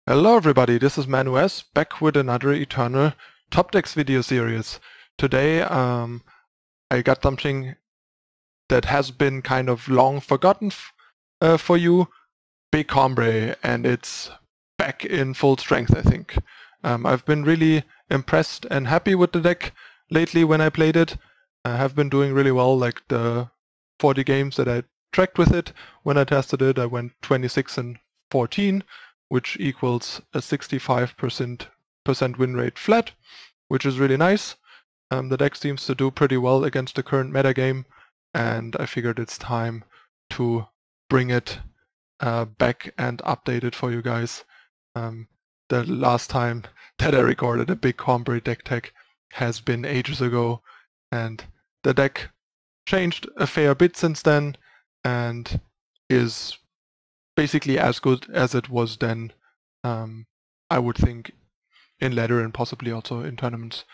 Hello everybody, this is Manues back with another Eternal Top Decks video series. Today I got something that has been kind of long forgotten for you, Big Combrei, and it's back in full strength, I think. I've been really impressed and happy with the deck lately when I played it. I have been doing really well, like the 40 games that I tracked with it. When I tested it, I went 26 and 14. Which equals a 65% win rate flat, which is really nice. The deck seems to do pretty well against the current metagame, and I figured it's time to bring it back and update it for you guys. The last time that I recorded a Big Combrei deck tech has been ages ago, and the deck changed a fair bit since then, and is basically as good as it was then, I would think, in ladder and possibly also in tournaments.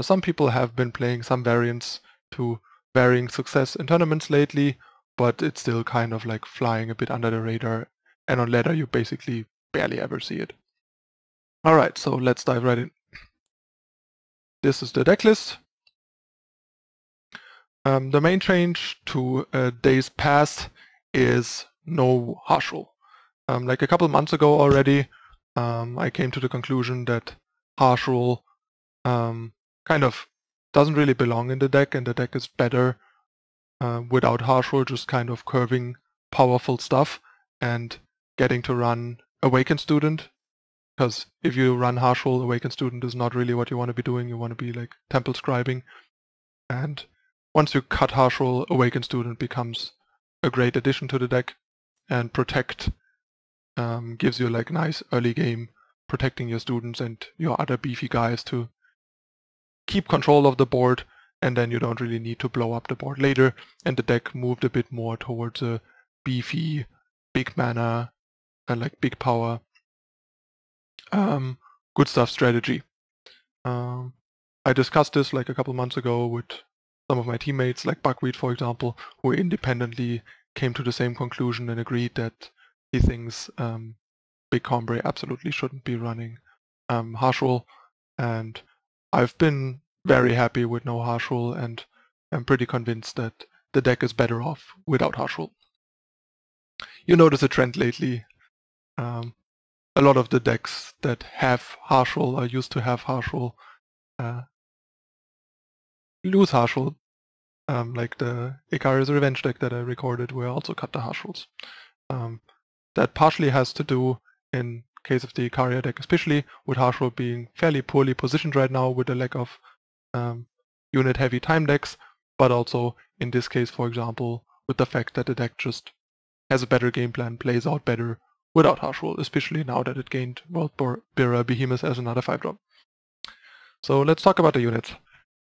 Some people have been playing some variants to varying success in tournaments lately, but it's still kind of like flying a bit under the radar, and on ladder you basically barely ever see it. Alright, so let's dive right in. This is the deck list. The main change to days past is no Marshal. Like a couple months ago already, I came to the conclusion that Marshal kind of doesn't really belong in the deck, and the deck is better without Marshal, just kind of curving powerful stuff and getting to run Awakened Student. Because if you run Marshal, Awakened Student is not really what you want to be doing. You want to be like Temple Scribing. And once you cut Marshal, Awakened Student becomes a great addition to the deck, and Protect gives you like nice early game protecting your students and your other beefy guys to keep control of the board, and then you don't really need to blow up the board later, and the deck moved a bit more towards a beefy, big mana, and like big power, good stuff strategy. I discussed this like a couple months ago with some of my teammates, like Buckwheat for example, who independently came to the same conclusion and agreed that he thinks Big Combrei absolutely shouldn't be running Marshal, and I've been very happy with no Marshal, and I'm pretty convinced that the deck is better off without Marshal. You notice a trend lately. A lot of the decks that have Marshal or used to have Marshal lose Marshal. Like the Ikari's Revenge deck that I recorded where I also cut the Marshals. That partially has to do, in case of the Ikaria deck especially, with Marshal being fairly poorly positioned right now with the lack of unit-heavy time decks, but also in this case, for example, with the fact that the deck just has a better game plan, plays out better without Marshal, especially now that it gained Worldbearer Behemoth as another 5-drop. So let's talk about the units.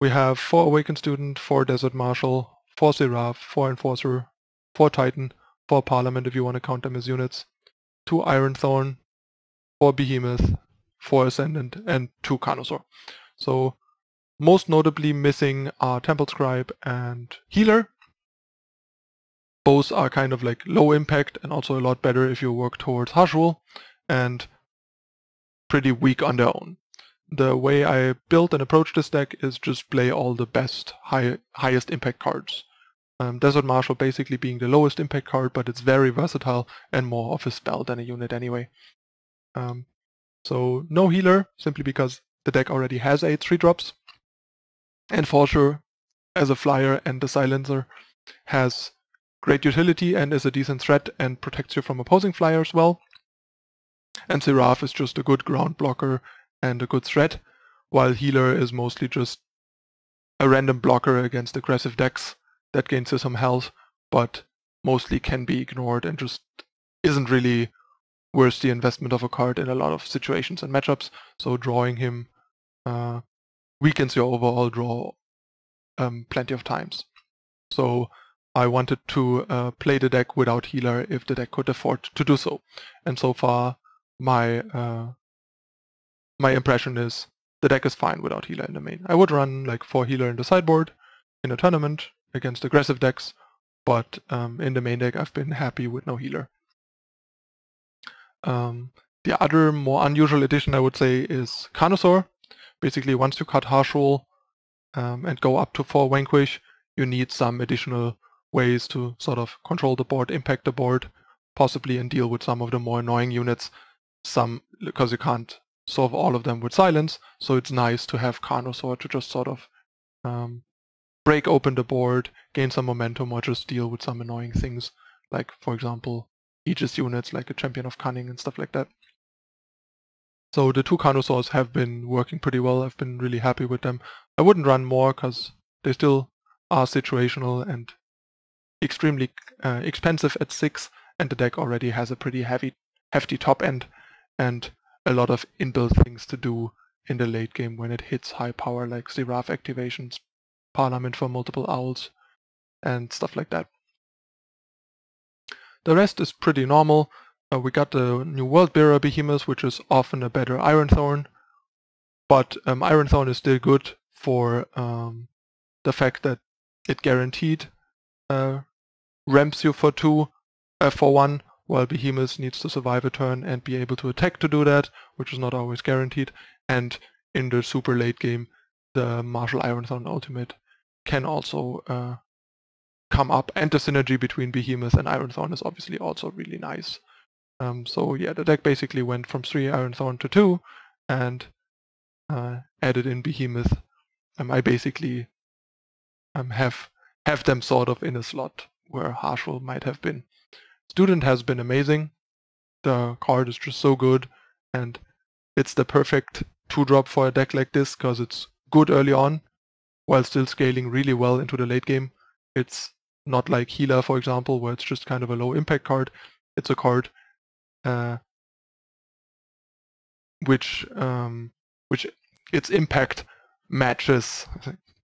We have 4 Awakened Student, 4 Desert Marshal, 4 Siraf, 4 Enforcer, 4 Titan, 4 Parliament if you want to count them as units, 2 Ironthorn, 4 Behemoth, 4 Ascendant, and 2 Carnosaur. So most notably missing are Temple Scribe and Healer. Both are kind of like low impact and also a lot better if you work towards Marshal, and pretty weak on their own. The way I built and approached this deck is just play all the best, highest impact cards. Desert Marshal basically being the lowest impact card, but it's very versatile and more of a spell than a unit anyway. So no Healer, simply because the deck already has 8 3-drops. Enforcer as a flyer and the silencer has great utility and is a decent threat and protects you from opposing flyers well. And Siraf is just a good ground blocker and a good threat, while Healer is mostly just a random blocker against aggressive decks that gains you some health, but mostly can be ignored and just isn't really worth the investment of a card in a lot of situations and matchups, so drawing him weakens your overall draw plenty of times. So I wanted to play the deck without Healer if the deck could afford to do so, and so far my impression is the deck is fine without Healer in the main. I would run like 4 Healer in the sideboard in a tournament against aggressive decks, but in the main deck I've been happy with no Healer. The other more unusual addition I would say is Carnosaur. Basically, once you cut Marshal and go up to 4 Vanquish, you need some additional ways to sort of control the board, impact the board, possibly and deal with some of the more annoying units, because you can't solve all of them with silence, so it's nice to have Carnosaur to just sort of break open the board, gain some momentum, or just deal with some annoying things, like for example Aegis units like a Champion of Cunning and stuff like that. So the 2 Carnosaurs have been working pretty well. I've been really happy with them. I wouldn't run more because they still are situational and extremely expensive at 6, and the deck already has a pretty hefty top end and a lot of inbuilt things to do in the late game when it hits high power, like Siraf activations, Parliament for multiple owls, and stuff like that. The rest is pretty normal. We got the new Worldbearer Behemoth, which is often a better Ironthorn, but Ironthorn is still good for the fact that it guaranteed ramps you for 1, while Behemoth needs to survive a turn and be able to attack to do that, which is not always guaranteed. And in the super late game, the Marshal Ironthorn ultimate can also come up, and the synergy between Behemoth and Ironthorn is obviously also really nice. So yeah, the deck basically went from 3 Ironthorn to 2 and added in Behemoth. I basically have them sort of in a slot where Marshal might have been. Student has been amazing. The card is just so good, and it's the perfect 2-drop for a deck like this because it's good early on while still scaling really well into the late game. It's not like Healer, for example, where it's just kind of a low impact card. It's a card which its impact matches.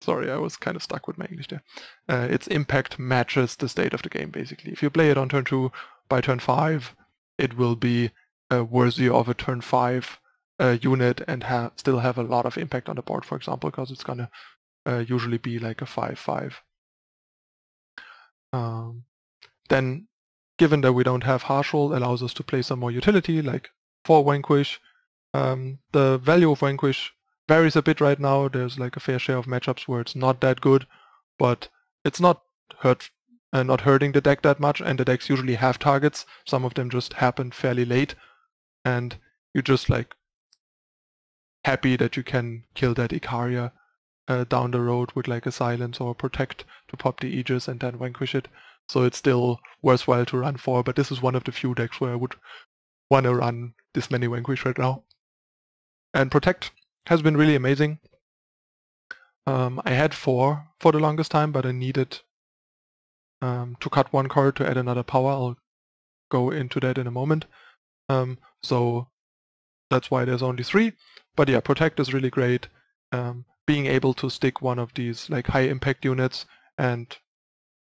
Sorry, I was kind of stuck with my English there. Its impact matches the state of the game, basically. If you play it on turn 2, by turn 5, it will be worthy of a turn 5 unit and still have a lot of impact on the board, for example, because it's going to usually be like a 5/5. Then, given that we don't have Marshal, allows us to play some more utility, like 4 Vanquish. The value of Vanquish varies a bit right now. There's like a fair share of matchups where it's not that good, but it's not hurting the deck that much, and the decks usually have targets. Some of them just happen fairly late, and you're just like happy that you can kill that Icaria down the road with like a silence or a protect to pop the Aegis and then vanquish it. So it's still worthwhile to run 4, but this is one of the few decks where I would want to run this many vanquish right now. And protect has been really amazing. I had 4 for the longest time, but I needed to cut 1 card to add another power. I'll go into that in a moment. So that's why there's only 3. But yeah, protect is really great. Being able to stick one of these like high impact units and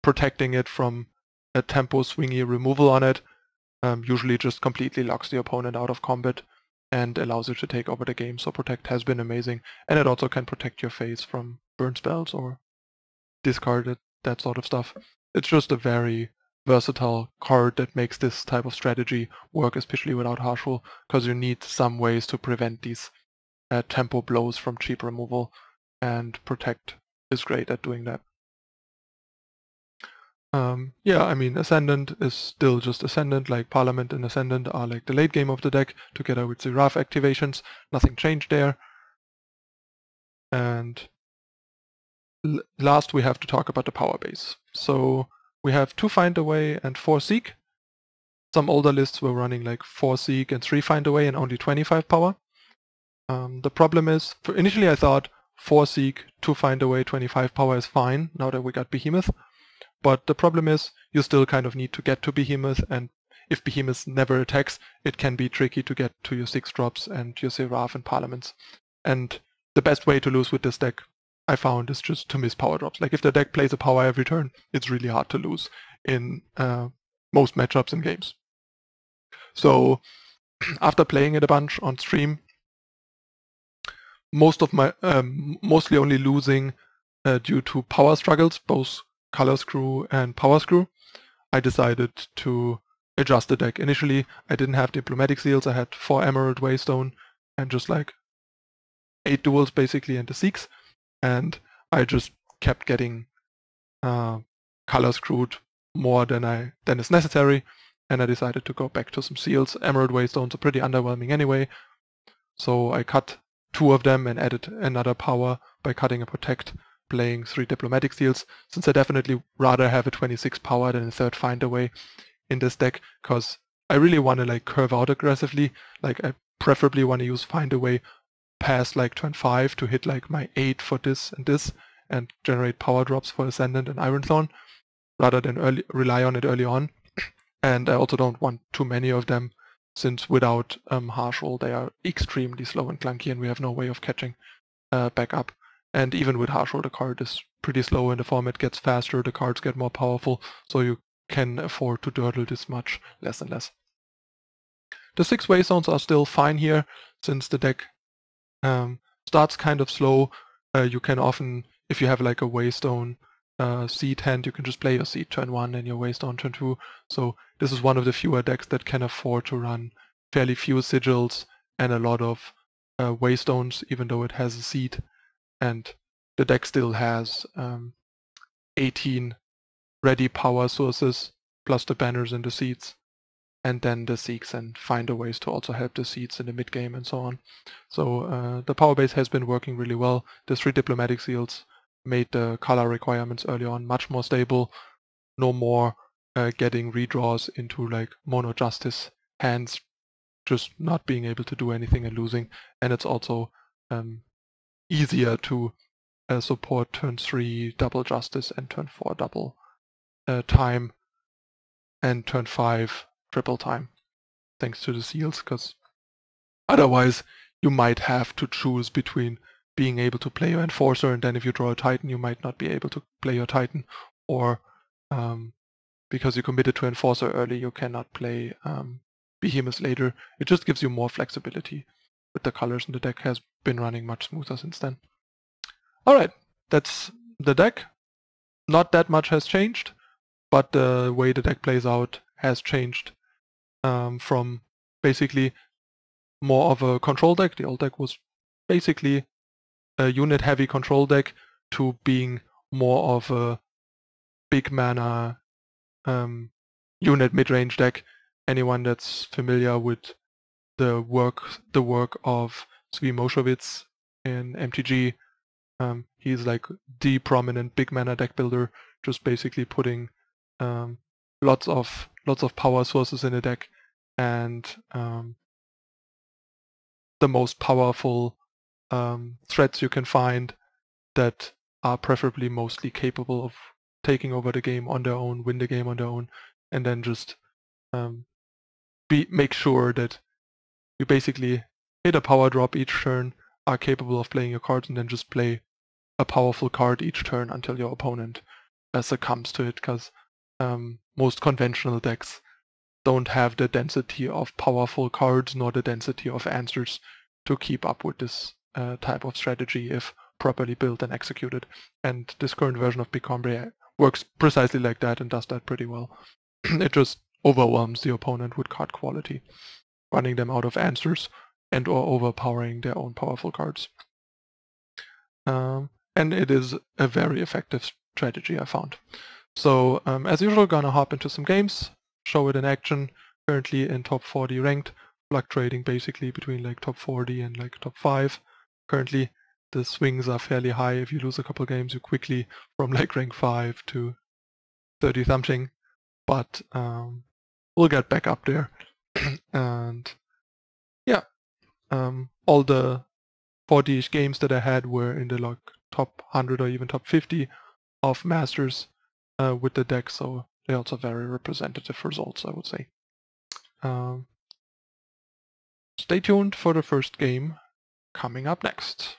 protecting it from a tempo swingy removal on it usually just completely locks the opponent out of combat and allows you to take over the game. So protect has been amazing, and it also can protect your face from burn spells or discard it, that sort of stuff. It's just a very versatile card that makes this type of strategy work, especially without Marshal, because you need some ways to prevent these tempo blows from cheap removal, and protect is great at doing that. Yeah, I mean, Ascendant is still just Ascendant, like Parliament and Ascendant are like the late game of the deck, together with Siraf activations. Nothing changed there. And last we have to talk about the power base. So we have 2 Find a Way and 4 Seek. Some older lists were running like 4 Seek and 3 Find a Way and only 25 power. The problem is, initially I thought 4 Seek, 2 Find a Way, 25 power is fine, now that we got Behemoth. But the problem is, you still kind of need to get to Behemoth, and if Behemoth never attacks, it can be tricky to get to your 6-drops and your Siraf and Parliaments. And the best way to lose with this deck, I found, is just to miss power drops. Like if the deck plays a power every turn, it's really hard to lose in most matchups and games. So after playing it a bunch on stream, most of my mostly only losing due to power struggles, both Color Screw and Power Screw, I decided to adjust the deck. Initially, I didn't have diplomatic seals. I had 4 Emerald Waystone and just like 8 duels basically and the Seeks, and I just kept getting color screwed more than is necessary, and I decided to go back to some seals. Emerald Waystones are pretty underwhelming anyway, so I cut 2 of them and added another power by cutting a protect, playing 3 diplomatic seals, since I definitely rather have a 26 power than a 3rd find away in this deck, because I really want to like curve out aggressively. Like I preferably want to use find away past like turn 5 to hit like my 8 for this and generate power drops for Ascendant and Ironthorn, rather than rely on it early on. And I also don't want too many of them, since without Marshal they are extremely slow and clunky and we have no way of catching back up. And even with Marshal the card is pretty slow and the format gets faster, the cards get more powerful, so you can afford to durdle this much less and less. The 6 Waystones are still fine here, since the deck starts kind of slow. You can often, if you have like a Waystone seed hand, you can just play your seed turn 1 and your Waystone turn 2. So this is one of the fewer decks that can afford to run fairly few sigils and a lot of Waystones, even though it has a seed. And the deck still has 18 ready power sources, plus the banners and the seeds, and then the Seeks and find ways to also help the seeds in the mid game and so on. So the power base has been working really well. The 3 diplomatic seals made the color requirements early on much more stable. No more getting redraws into like mono justice hands, just not being able to do anything and losing. And it's also easier to support turn 3 double justice and turn 4 double time and turn 5 triple time, thanks to the seals, because otherwise you might have to choose between being able to play your Enforcer, and then if you draw a Titan you might not be able to play your Titan, or because you committed to Enforcer early you cannot play Behemoth later. It just gives you more flexibility with the colors, and the deck has been running much smoother since then. Alright, that's the deck. Not that much has changed, but the way the deck plays out has changed from basically more of a control deck. The old deck was basically a unit-heavy control deck to being more of a big mana unit mid-range deck. Anyone that's familiar with the work of Zvi Moshowitz in MTG, he's like the prominent big mana deck builder, just basically putting lots of power sources in a deck, and the most powerful threats you can find that are preferably mostly capable of taking over the game on their own, win the game on their own, and then just make sure that you basically hit a power drop each turn, are capable of playing your cards, and then just play a powerful card each turn until your opponent succumbs to it, because most conventional decks don't have the density of powerful cards nor the density of answers to keep up with this type of strategy if properly built and executed. And this current version of Big Combrei works precisely like that and does that pretty well. It just overwhelms the opponent with card quality, running them out of answers and or overpowering their own powerful cards. And it is a very effective strategy, I found. So as usual, gonna hop into some games, show it in action. Currently in top 40 ranked, fluctuating basically between like top 40 and like top 5. Currently the swings are fairly high. If you lose a couple games, you quickly from like rank 5 to 30 something, but we'll get back up there. And yeah, all the 40-ish games that I had were in the like top 100 or even top 50 of Masters with the deck, so they're also very representative results, I would say. Stay tuned for the first game coming up next.